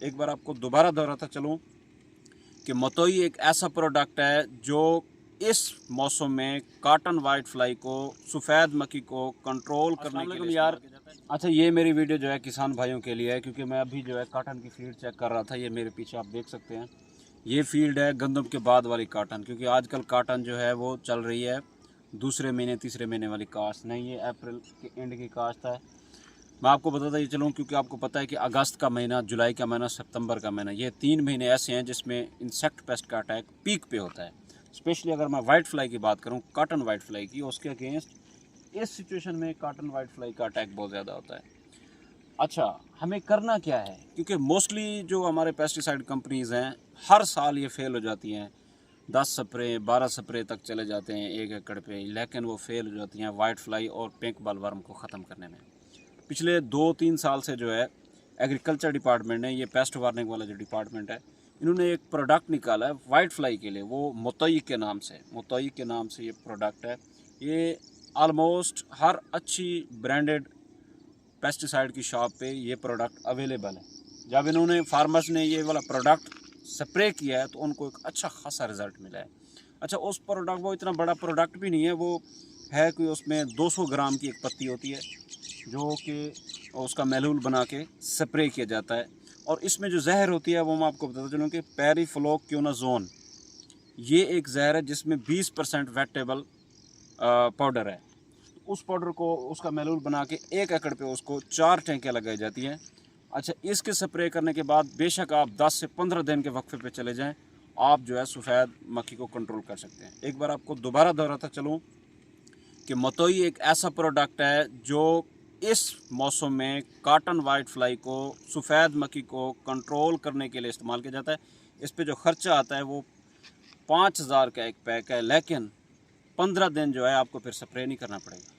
एक बार आपको दोबारा दोहराता चलूँ कि मोतोई एक ऐसा प्रोडक्ट है जो इस मौसम में कॉटन वाइट फ्लाई को, सफ़ेद मक्खी को कंट्रोल करने के लिए यार। अच्छा, ये मेरी वीडियो जो है किसान भाइयों के लिए है, क्योंकि मैं अभी जो है कॉटन की फील्ड चेक कर रहा था। ये मेरे पीछे आप देख सकते हैं, ये फील्ड है गंदम के बाद वाली कॉटन, क्योंकि आजकल कॉटन जो है वो चल रही है दूसरे महीने तीसरे महीने वाली काश्त, नहीं ये अप्रैल के एंड की काश्त है। मैं आपको बताता ही चलूँ, क्योंकि आपको पता है कि अगस्त का महीना, जुलाई का महीना, सितंबर का महीना, ये 3 महीने ऐसे हैं जिसमें इंसेक्ट पेस्ट का अटैक पीक पे होता है। स्पेशली अगर मैं वाइट फ्लाई की बात करूँ, कॉटन वाइट फ्लाई की, उसके अगेंस्ट इस सिचुएशन में कॉटन वाइट फ्लाई का अटैक बहुत ज़्यादा होता है। अच्छा, हमें करना क्या है, क्योंकि मोस्टली जो हमारे पेस्टिसाइड कंपनीज़ हैं हर साल ये फेल हो जाती हैं। 10 स्प्रे 12 स्प्रे तक चले जाते हैं 1 एकड़ पे, लेकिन वो फेल हो जाती हैं वाइट फ्लाई और पिंक बॉलवर्म को ख़त्म करने में। पिछले 2-3 साल से जो है एग्रीकल्चर डिपार्टमेंट ने, ये पेस्ट वार्निंग वाला जो डिपार्टमेंट है, इन्होंने एक प्रोडक्ट निकाला है वाइट फ्लाई के लिए, वो मोतई के नाम से ये प्रोडक्ट है। ये ऑलमोस्ट हर अच्छी ब्रांडेड पेस्टिसाइड की शॉप पे ये प्रोडक्ट अवेलेबल है। जब इन्होंने फार्मर्स ने ये वाला प्रोडक्ट स्प्रे किया है तो उनको एक अच्छा खासा रिज़ल्ट मिला है। अच्छा, उस प्रोडक्ट, वो इतना बड़ा प्रोडक्ट भी नहीं है, वो है कि उसमें 200 ग्राम की एक पत्ती होती है जो कि उसका महलूल बना के स्प्रे किया जाता है। और इसमें जो जहर होती है वो मैं आपको बताता चलूँ कि पेरिफ्लोक्विनोज़ोन, ये एक जहर है जिसमें 20% वेटेबल पाउडर है। उस पाउडर को, उसका महलूल बना के 1 एकड़ पे उसको 4 टैंकियाँ लगाई जाती हैं। अच्छा, इसके स्प्रे करने के बाद बेशक आप 10 से 15 दिन के वक्फे पे चले जाएं, आप जो है सफ़ेद मक्खी को कंट्रोल कर सकते हैं। एक बार आपको दोबारा दोहराता चलूँ कि मोतोई एक ऐसा प्रोडक्ट है जो इस मौसम में कॉटन वाइट फ्लाई को, सफ़ेद मक्खी को कंट्रोल करने के लिए इस्तेमाल किया जाता है। इस पे जो ख़र्चा आता है वो 5000 का एक पैक है, लेकिन 15 दिन जो है आपको फिर स्प्रे नहीं करना पड़ेगा।